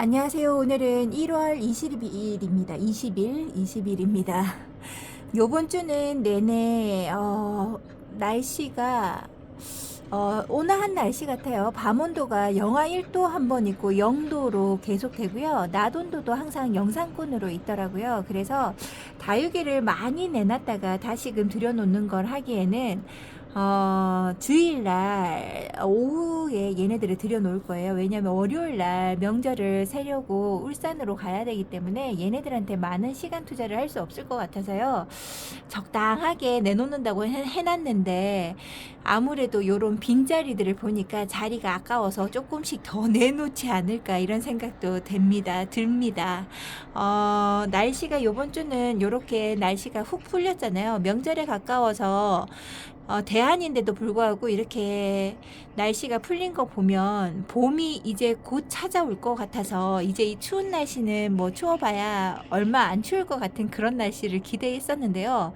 안녕하세요. 오늘은 1월 20일입니다. 20일입니다. 요번 주는 내내 날씨가 온화한 날씨 같아요. 밤 온도가 영하 1도 한 번 있고 0도로 계속 되고요. 낮 온도도 항상 영상권으로 있더라고요. 그래서 다육이를 많이 내놨다가 다시금 들여놓는 걸 하기에는 주일날 오후에 얘네들을 들여놓을 거예요. 왜냐면 월요일날 명절을 세려고 울산으로 가야 되기 때문에 얘네들한테 많은 시간 투자를 할 수 없을 것 같아서요. 적당하게 내놓는다고 해놨는데 아무래도 요런 빈자리들을 보니까 자리가 아까워서 조금씩 더 내놓지 않을까 이런 생각도 듭니다. 날씨가 요번 주는 요렇게 날씨가 훅 풀렸잖아요. 명절에 가까워서 대안인데도 불구하고 이렇게 날씨가 풀린 거 보면 봄이 이제 곧 찾아올 것 같아서 이제 이 추운 날씨는 뭐 추워봐야 얼마 안 추울 것 같은 그런 날씨를 기대했었는데요.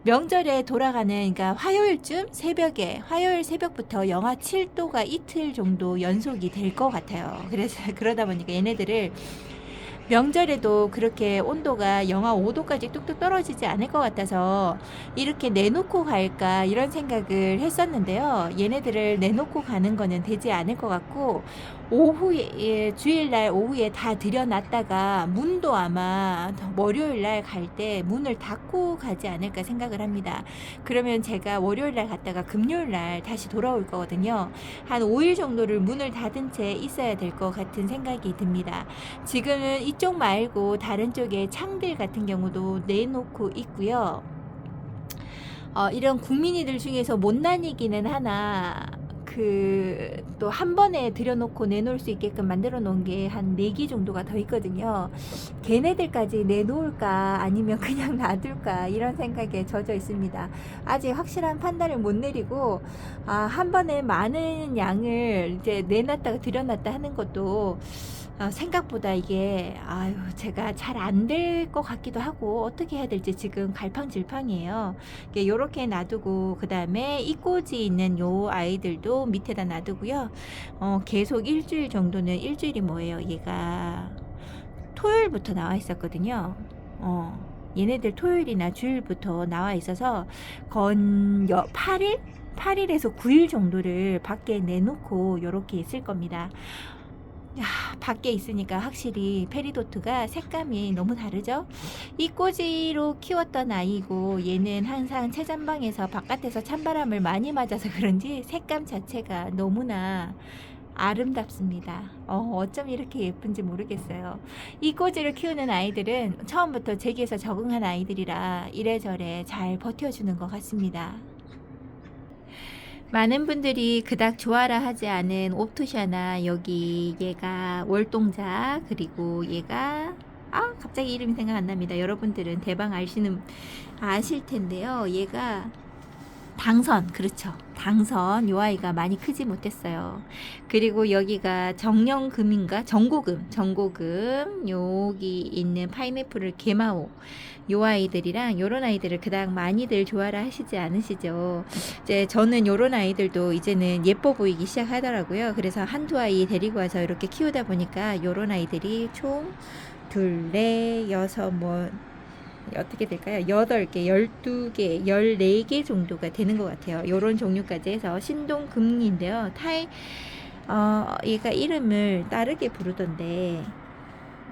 명절에 돌아가는 그러니까 화요일쯤 새벽에 화요일 새벽부터 영하 7도가 이틀 정도 연속이 될 것 같아요. 그래서 그러다 보니까 얘네들을 명절에도 그렇게 온도가 영하 5도까지 뚝뚝 떨어지지 않을 것 같아서 이렇게 내놓고 갈까 이런 생각을 했었는데요. 얘네들을 내놓고 가는 거는 되지 않을 것 같고 오후에 주일날 오후에 다 들여놨다가 문도 아마 월요일날 갈 때 문을 닫고 가지 않을까 생각을 합니다. 그러면 제가 월요일날 갔다가 금요일날 다시 돌아올 거거든요. 한 5일 정도를 문을 닫은 채 있어야 될 것 같은 생각이 듭니다. 지금은 이쪽 말고 다른 쪽에 창들 같은 경우도 내놓고 있고요. 이런 국민이들 중에서 못난이기는 하나 또 한 번에 들여놓고 내놓을 수 있게끔 만들어 놓은 게 한 4기 정도가 더 있거든요. 걔네들까지 내놓을까 아니면 그냥 놔둘까 이런 생각에 젖어 있습니다. 아직 확실한 판단을 못 내리고 한 번에 많은 양을 이제 내놨다가 들여놨다 하는 것도 생각보다 이게 제가 잘 안 될 것 같기도 하고 어떻게 해야 될지 지금 갈팡질팡이에요. 요렇게 놔두고 그 다음에 이꼬지 있는 요 아이들도 밑에다 놔두고요. 계속 일주일 정도는 일주일이 뭐예요? 얘가 토요일부터 나와 있었거든요. 얘네들 토요일이나 주일부터 나와 있어서 8일? 8일에서 9일 정도를 밖에 내놓고 요렇게 있을 겁니다. 밖에 있으니까 확실히 페리도트가 색감이 너무 다르죠. 이 꼬지로 키웠던 아이고 얘는 항상 채잔방에서 바깥에서 찬바람을 많이 맞아서 그런지 색감 자체가 너무나 아름답습니다. 어쩜 이렇게 예쁜지 모르겠어요. 이 꼬지를 키우는 아이들은 처음부터 제기에서 적응한 아이들이라 이래저래 잘 버텨주는 것 같습니다. 많은 분들이 그닥 좋아라 하지 않은 옵토샤나 여기 얘가 월동자 그리고 얘가 갑자기 이름이 생각 안 납니다. 여러분들은 대방 아실 텐데요. 얘가 당선, 그렇죠. 당선, 요 아이가 많이 크지 못했어요. 그리고 여기가 정고금, 여기 있는 파인애플을 게마오, 요 아이들이랑 요런 아이들을 그닥 많이들 좋아라 하시지 않으시죠. 이제 저는 요런 아이들도 이제는 예뻐 보이기 시작하더라고요. 그래서 한두 아이 데리고 와서 이렇게 키우다 보니까 요런 아이들이 총 둘, 넷, 여섯, 어떻게 될까요? 8개, 12개, 14개 정도가 되는 것 같아요. 요런 종류까지 해서 신동금인데요. 얘가 이름을 다르게 부르던데,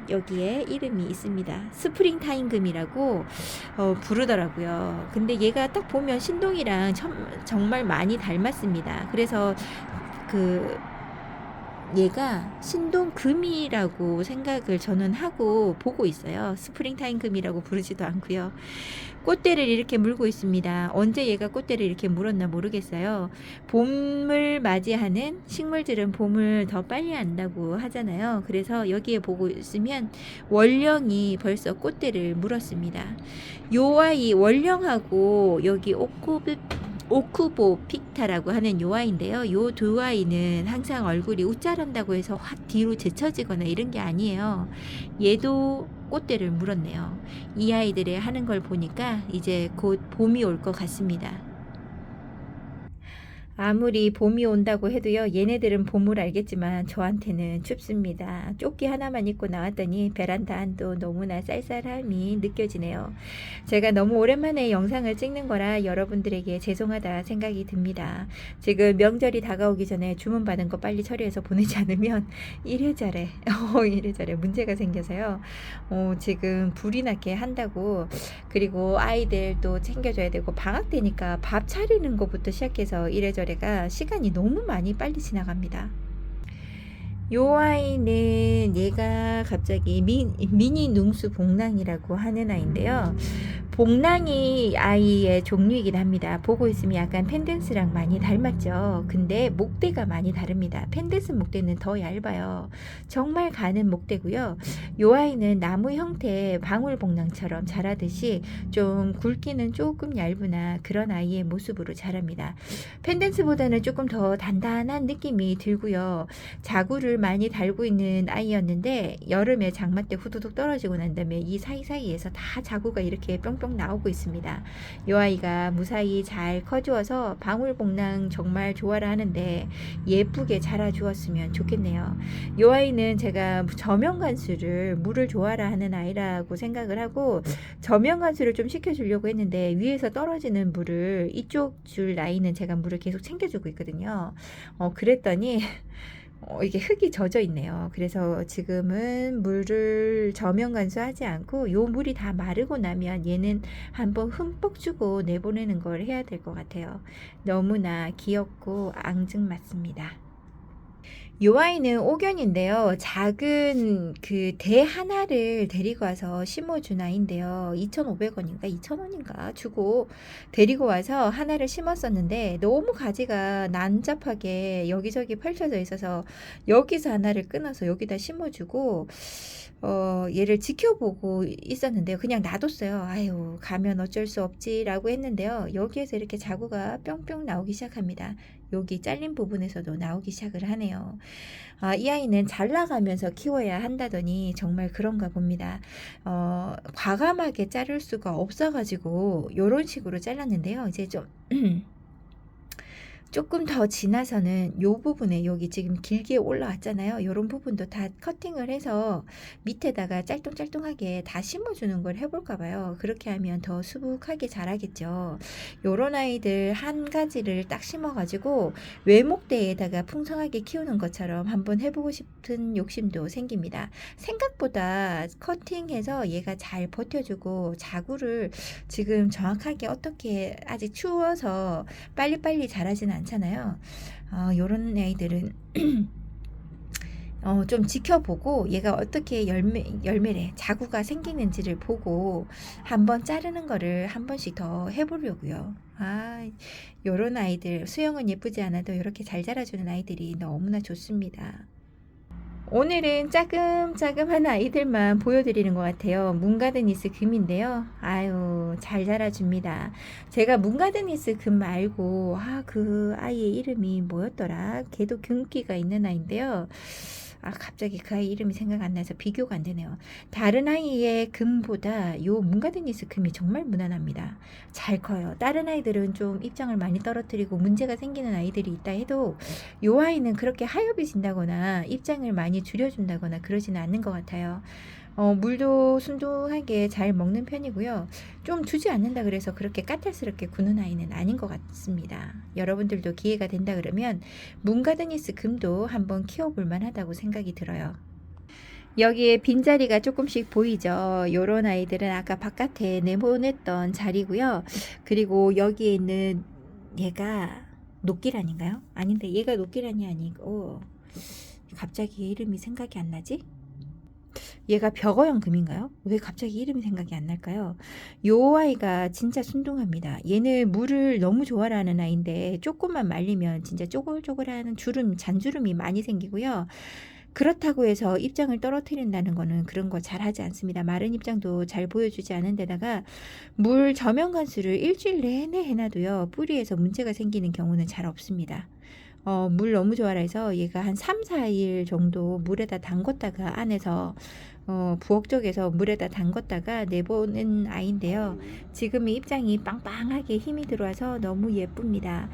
여기에 이름이 있습니다. 스프링타임금이라고 부르더라고요. 근데 얘가 딱 보면 신동이랑 정말 많이 닮았습니다. 그래서 얘가 신동금이라고 생각을 저는 하고 보고 있어요. 스프링타임 금이라고 부르지도 않고요. 꽃대를 이렇게 물고 있습니다. 언제 얘가 꽃대를 이렇게 물었나 모르겠어요. 봄을 맞이하는 식물들은 봄을 더 빨리 한다고 하잖아요. 그래서 여기에 보고 있으면 월령이 벌써 꽃대를 물었습니다. 요 아이 월령하고 여기 오쿠보 픽타라고 하는 요 아이인데요. 요 두 아이는 항상 얼굴이 웃자란다고 해서 확 뒤로 제쳐지거나 이런 게 아니에요. 얘도 꽃대를 물었네요. 이 아이들의 하는 걸 보니까 이제 곧 봄이 올 것 같습니다. 아무리 봄이 온다고 해도요, 얘네들은 봄을 알겠지만 저한테는 춥습니다. 조끼 하나만 입고 나왔더니 베란다 안도 너무나 쌀쌀함이 느껴지네요. 제가 너무 오랜만에 영상을 찍는 거라 여러분들에게 죄송하다 생각이 듭니다. 지금 명절이 다가오기 전에 주문받은 거 빨리 처리해서 보내지 않으면 이래저래 이래저래 문제가 생겨서요. 지금 불이 나게 한다고, 그리고 아이들 또 챙겨줘야 되고 방학 때니까 밥 차리는 것부터 시작해서 이래저래가 시간이 너무 많이 빨리 지나갑니다. 요 아이는 얘가 갑자기 미니 능수 복랑이라고 하는 아이인데요. 복랑이 아이의 종류이긴 합니다. 보고 있으면 약간 펜댄스랑 많이 닮았죠. 근데 목대가 많이 다릅니다. 펜댄스 목대는 더 얇아요. 정말 가는 목대고요. 요 아이는 나무 형태의 방울복랑처럼 자라듯이 좀 굵기는 조금 얇으나 그런 아이의 모습으로 자랍니다. 펜댄스보다는 조금 더 단단한 느낌이 들고요. 자구를 많이 달고 있는 아이였는데 여름에 장마 때 후두둑 떨어지고 난 다음에 이 사이사이에서 다 자구가 이렇게 뿅뿅 나오고 있습니다. 이 아이가 무사히 잘 커주어서 방울복랑 정말 좋아라 하는데 예쁘게 자라주었으면 좋겠네요. 이 아이는 제가 저명간수를 물을 좋아라 하는 아이라고 생각을 하고 저명간수를 좀 시켜주려고 했는데 위에서 떨어지는 물을 이쪽 줄 아이는 제가 물을 계속 챙겨주고 있거든요. 그랬더니 이게 흙이 젖어 있네요. 그래서 지금은 물을 저명간수하지 않고 요 물이 다 마르고 나면 얘는 한번 흠뻑 주고 내보내는 걸 해야 될 것 같아요. 너무나 귀엽고 앙증맞습니다. 요 아이는 옥견인데요. 작은 그 대 하나를 데리고 와서 심어준 아이인데요. 2,500원인가 2,000원인가 주고 데리고 와서 하나를 심었었는데 너무 가지가 난잡하게 여기저기 펼쳐져 있어서 여기서 하나를 끊어서 여기다 심어주고 얘를 지켜보고 있었는데요. 그냥 놔뒀어요. 아유, 가면 어쩔 수 없지라고 했는데요. 여기에서 이렇게 자구가 뿅뿅 나오기 시작합니다. 여기 잘린 부분에서도 나오기 시작을 하네요. 이 아이는 잘 나가면서 키워야 한다더니 정말 그런가 봅니다. 과감하게 자를 수가 없어가지고 이런 식으로 잘랐는데요. 이제 좀 조금 더 지나서는 요 부분에 여기 지금 길게 올라왔잖아요. 이런 부분도 다 커팅을 해서 밑에다가 짤뚱짤뚱하게 다 심어주는 걸 해볼까 봐요. 그렇게 하면 더 수북하게 자라겠죠. 요런 아이들 한 가지를 딱 심어가지고 외목대에다가 풍성하게 키우는 것처럼 한번 해보고 싶은 욕심도 생깁니다. 생각보다 커팅해서 얘가 잘 버텨주고 자구를 지금 정확하게 어떻게 아직 추워서 빨리빨리 자라진 않잖아요. 요런 아이들은 좀 지켜보고 얘가 어떻게 열매래 자구가 생기는지를 보고 한번 자르는 거를 한 번씩 더 해보려고요. 요런 아이들 수영은 예쁘지 않아도 이렇게 잘 자라주는 아이들이 너무나 좋습니다. 오늘은 짜금짜금한 아이들만 보여드리는 것 같아요. 문가드니스 금인데요. 아유, 잘 자라줍니다. 제가 문가드니스 금 말고 그 아이의 이름이 뭐였더라? 걔도 금기가 있는 아이인데요. 갑자기 그 아이 이름이 생각 안 나서 비교가 안 되네요. 다른 아이의 금보다 요 문가드니스 금이 정말 무난합니다. 잘 커요. 다른 아이들은 좀 입장을 많이 떨어뜨리고 문제가 생기는 아이들이 있다 해도 요 아이는 그렇게 하엽이 진다거나 입장을 많이 줄여준다거나 그러지는 않는 것 같아요. 물도 순둥하게 잘 먹는 편이고요. 좀 주지 않는다 그래서 그렇게 까탈스럽게 구는 아이는 아닌 것 같습니다. 여러분들도 기회가 된다 그러면 문가드니스 금도 한번 키워볼 만하다고 생각이 들어요. 여기에 빈자리가 조금씩 보이죠. 요런 아이들은 아까 바깥에 내보냈던 자리고요. 그리고 여기에 있는 얘가 녹기란인가요? 아닌데 얘가 녹기란이 아니고 갑자기 이름이 생각이 안 나지? 얘가 벽어형 금인가요? 왜 갑자기 이름이 생각이 안 날까요? 요 아이가 진짜 순둥합니다. 얘는 물을 너무 좋아하는 아이인데 조금만 말리면 진짜 쪼글쪼글한 잔주름이 많이 생기고요. 그렇다고 해서 입장을 떨어뜨린다는 거는 그런 거 잘 하지 않습니다. 마른 입장도 잘 보여주지 않은 데다가 물 저면 관수를 일주일 내내 해놔도요. 뿌리에서 문제가 생기는 경우는 잘 없습니다. 물 너무 좋아라 해서 얘가 한 3, 4일 정도 물에다 담궜다가 안에서 부엌 쪽에서 물에다 담궜다가 내보는 아이인데요. 지금 입장이 빵빵하게 힘이 들어와서 너무 예쁩니다.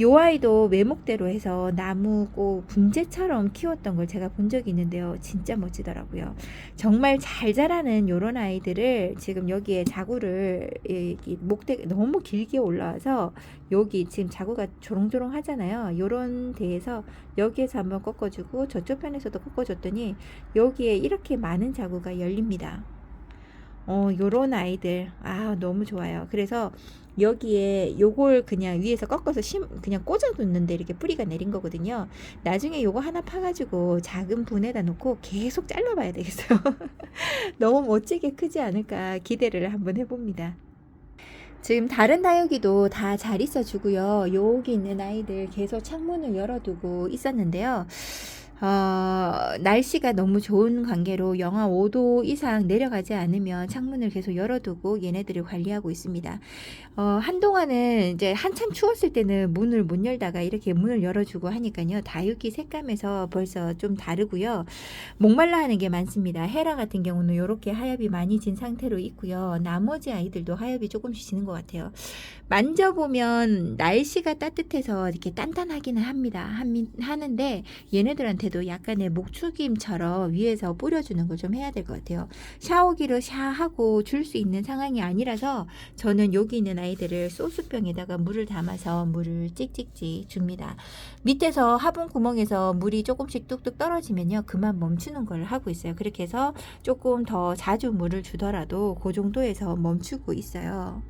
요 아이도 외목대로 해서 나무 꼭 분재처럼 키웠던 걸 제가 본 적이 있는데요. 진짜 멋지더라고요. 정말 잘 자라는 요런 아이들을 지금 여기에 자구를 이 목대 너무 길게 올라와서 여기 지금 자구가 조롱조롱 하잖아요. 요런 데에서 여기에서 한번 꺾어주고 저쪽 편에서도 꺾어줬더니 여기에 이렇게 많은 자구가 열립니다. 요런 아이들 너무 좋아요. 그래서 여기에 요걸 그냥 위에서 꺾어서 그냥 꽂아뒀는데 이렇게 뿌리가 내린 거거든요. 나중에 요거 하나 파가지고 작은 분에다 놓고 계속 잘라봐야 되겠어요. 너무 멋지게 크지 않을까 기대를 한번 해봅니다. 지금 다른 다육이도 다 잘 있어주고요. 여기 있는 아이들 계속 창문을 열어두고 있었는데요. 날씨가 너무 좋은 관계로 영하 5도 이상 내려가지 않으면 창문을 계속 열어두고 얘네들을 관리하고 있습니다. 한동안은 이제 한참 추웠을 때는 문을 못 열다가 이렇게 문을 열어주고 하니까요. 다육이 색감에서 벌써 좀 다르고요. 목말라 하는 게 많습니다. 헤라 같은 경우는 이렇게 하엽이 많이 진 상태로 있고요. 나머지 아이들도 하엽이 조금씩 지는 것 같아요. 만져보면 날씨가 따뜻해서 이렇게 단단하기는 합니다. 하는데 얘네들한테도 약간의 목축임처럼 위에서 뿌려주는 걸 좀 해야 될 것 같아요. 샤워기로 샤하고 줄 수 있는 상황이 아니라서 저는 여기 있는 아이들을 소스병에다가 물을 담아서 물을 찍찍찍 줍니다. 밑에서 화분 구멍에서 물이 조금씩 뚝뚝 떨어지면요. 그만 멈추는 걸 하고 있어요. 그렇게 해서 조금 더 자주 물을 주더라도 그 정도에서 멈추고 있어요.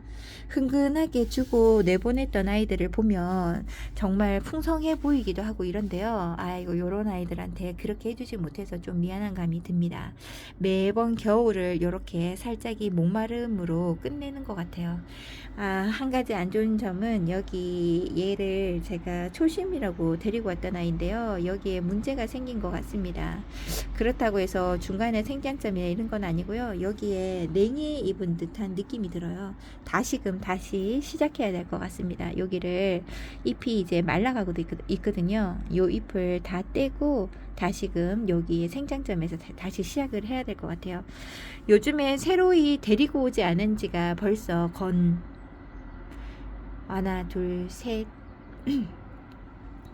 흥근하게 주고 내보냈던 아이들을 보면 정말 풍성해 보이기도 하고 이런데요. 아이고 요런 아이들한테 그렇게 해주지 못해서 좀 미안한 감이 듭니다. 매번 겨울을 요렇게 살짝이 목마름으로 끝내는 것 같아요. 한 가지 안 좋은 점은 여기 얘를 제가 초심이라고 데리고 왔던 아이인데요. 여기에 문제가 생긴 것 같습니다. 그렇다고 해서 중간에 생장점이나 이런 건 아니고요. 여기에 냉이 입은 듯한 느낌이 들어요. 다시 시작해야 될 것 같습니다. 여기를 잎이 이제 말라가고 있거든요. 요 잎을 다 떼고 다시금 여기 생장점에서 다시 시작을 해야 될 것 같아요. 요즘에 새로이 데리고 오지 않은 지가 벌써 하나 둘셋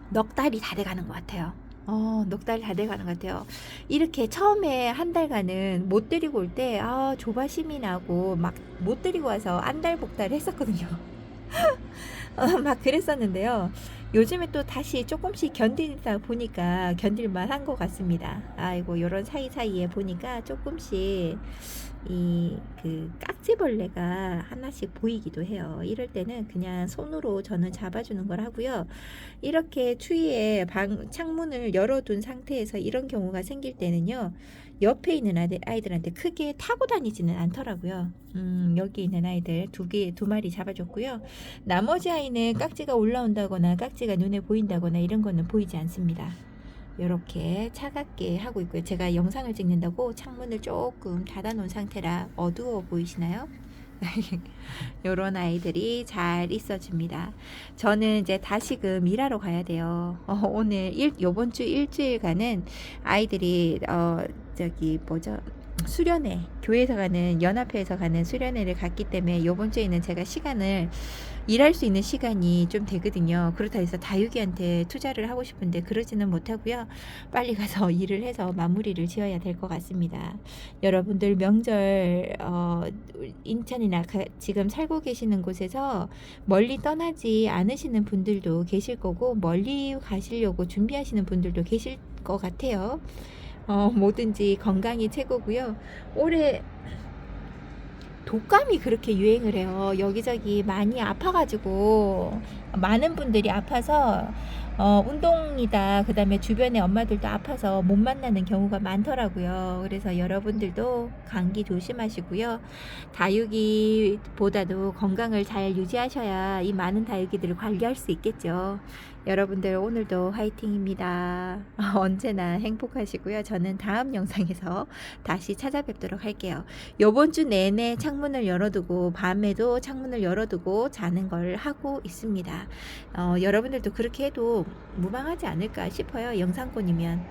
넉 달이 다 돼가는 것 같아요. 넉 달 다 돼가는 것 같아요. 이렇게 처음에 한 달간은 못 데리고 올 때 조바심이 나고 막 못 데리고 와서 안달복달 했었거든요. 막 그랬었는데요. 요즘에 또 다시 조금씩 견디다 보니까 견딜만 한 것 같습니다. 아이고 요런 사이사이에 보니까 조금씩 그 깍지벌레가 하나씩 보이기도 해요. 이럴 때는 그냥 손으로 저는 잡아주는 걸 하고요. 이렇게 추위에 창문을 열어둔 상태에서 이런 경우가 생길 때는요. 옆에 있는 아이들한테 크게 타고 다니지는 않더라고요. 여기 있는 아이들 두 마리 잡아줬고요. 나머지 아이는 깍지가 올라온다거나 깍지가 눈에 보인다거나 이런 거는 보이지 않습니다. 이렇게 차갑게 하고 있고요. 제가 영상을 찍는다고 창문을 조금 닫아 놓은 상태라 어두워 보이시나요? 요런 아이들이 잘 있어줍니다. 저는 이제 다시금 일하러 가야 돼요. 요번 주 일주일간은 아이들이 수련회, 교회에서 가는 연합회에서 가는 수련회를 갔기 때문에 요번 주에는 제가 일할 수 있는 시간이 좀 되거든요. 그렇다 해서 다육이한테 투자를 하고 싶은데 그러지는 못하고요. 빨리 가서 일을 해서 마무리를 지어야 될 것 같습니다. 여러분들 명절 인천이나 지금 살고 계시는 곳에서 멀리 떠나지 않으시는 분들도 계실 거고 멀리 가시려고 준비하시는 분들도 계실 것 같아요. 뭐든지 건강이 최고고요. 올해 독감이 그렇게 유행을 해요. 여기저기 많이 아파가지고 많은 분들이 아파서 운동이다 그 다음에 주변에 엄마들도 아파서 못 만나는 경우가 많더라고요. 그래서 여러분들도 감기 조심하시고요. 다육이보다도 건강을 잘 유지하셔야 이 많은 다육이들을 관리할 수 있겠죠. 여러분들 오늘도 화이팅입니다. 언제나 행복하시고요. 저는 다음 영상에서 다시 찾아뵙도록 할게요. 요번 주 내내 창문을 열어두고 밤에도 창문을 열어두고 자는 걸 하고 있습니다. 여러분들도 그렇게 해도 무방하지 않을까 싶어요. 영상권이면.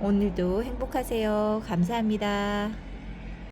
오늘도 행복하세요. 감사합니다.